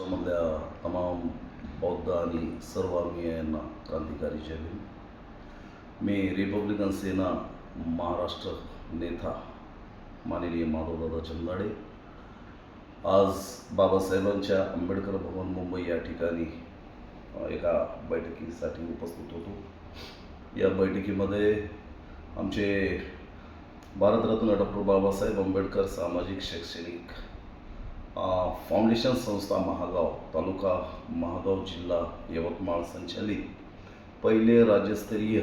मधल्या तमाम बौद्ध आणि सर्वधर्मीयांना क्रांतिकारी जय भीम. मी रिपब्लिकन सेना महाराष्ट्र नेता माननीय माधवदादा जमदाडे आज बाबासाहेबांच्या आंबेडकर भवन मुंबई या ठिकाणी एका बैठकीसाठी उपस्थित होतो. या बैठकीमध्ये आमचे भारतरत्न डॉक्टर बाबासाहेब आंबेडकर सामाजिक शैक्षणिक फाउंडेशन संस्था महागाव तालुका महागाव जिल्हा यवतमाळ संचालित पहिले राज्यस्तरीय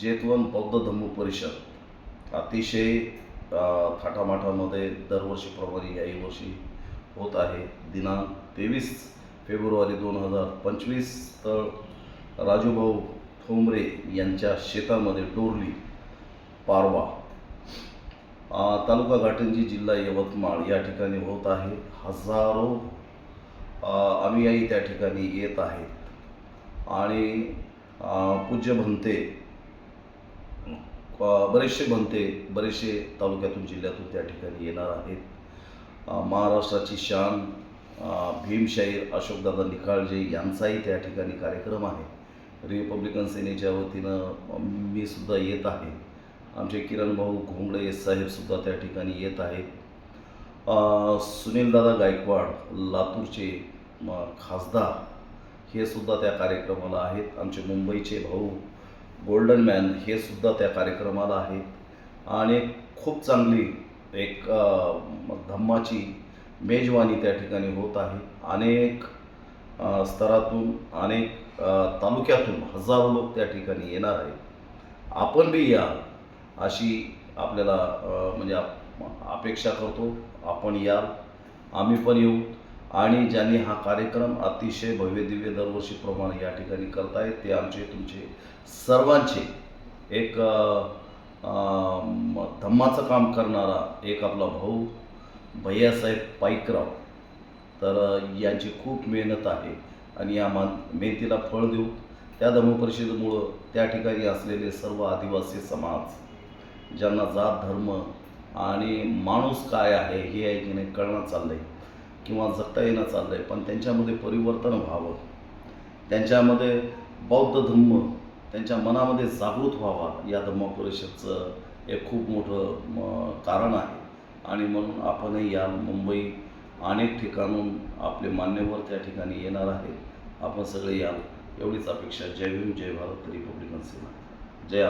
जेतवन बौद्ध धम्म परिषद अतिशय थाटामाटामध्ये दरवर्षीप्रमाणे याही वर्षी होत आहे. दिनांक 23 फेब्रुवारी 2025 तर राजूभाऊ ठोंबरे यांच्या शेतामध्ये डोरली पारवा तालुका घाटंजी जिल्हा यवतमाळ या ठिकाणी होत आहे. हजारो अनुयायी त्या ठिकाणी येत आहेत आणि पूज्य भंते बरेचसे तालुक्यातून जिल्ह्यातून त्या ठिकाणी येणार आहेत. महाराष्ट्राची शान भीमशाहीर अशोकदादा निकाळजे यांचाही त्या ठिकाणी कार्यक्रम आहे. रिपब्लिकन सेनेच्या वतीनं मी सुद्धा येत आहे. आमचे किरण भाऊ घोंगडे साहेबसुद्धा त्या ठिकाणी येत आहेत. सुनीलदादा गायकवाड लातूरचे खासदार हे सुद्धा त्या कार्यक्रमाला आहेत. आमचे मुंबईचे भाऊ गोल्डन मॅन हे सुद्धा त्या कार्यक्रमाला आहेत. आणि खूप चांगली एक धम्माची मेजवानी त्या ठिकाणी होत आहे. अनेक स्तरातून अनेक तालुक्यातून हजारो लोक त्या ठिकाणी येणार आहेत. आपण बी या अशी आपल्याला म्हणजे अपेक्षा करतो. आपण याल, आम्ही पण येऊ आणि ज्यांनी हा कार्यक्रम अतिशय भव्यदिव्य दरवर्षीप्रमाणे या ठिकाणी करतायत ते आमचे तुमचे सर्वांचे एक धम्माचं काम करणारा एक आपला भाऊ भैयासाहेब पाईकराव, तर यांची खूप मेहनत आहे आणि या मेहनतीला फळ देऊ. त्या धम्मपरिषदेमुळं त्या ठिकाणी असलेले सर्व आदिवासी समाज ज्यांना जात धर्म आणि माणूस काय आहे हे ऐकणे कळणं चाललं आहे किंवा जगता येणं चाललं आहे, पण त्यांच्यामध्ये परिवर्तन व्हावं, त्यांच्यामध्ये बौद्ध धम्म त्यांच्या मनामध्ये जागृत व्हावा, या धम्म परिषदचं एक खूप मोठं कारण आहे. आणि म्हणून आपणही या मुंबई अनेक ठिकाणून आपले मान्यवर त्या ठिकाणी येणार आहेत. आपण सगळे याल एवढीच अपेक्षा. जय भीम, जय भारत, रिपब्लिकन सेना, जय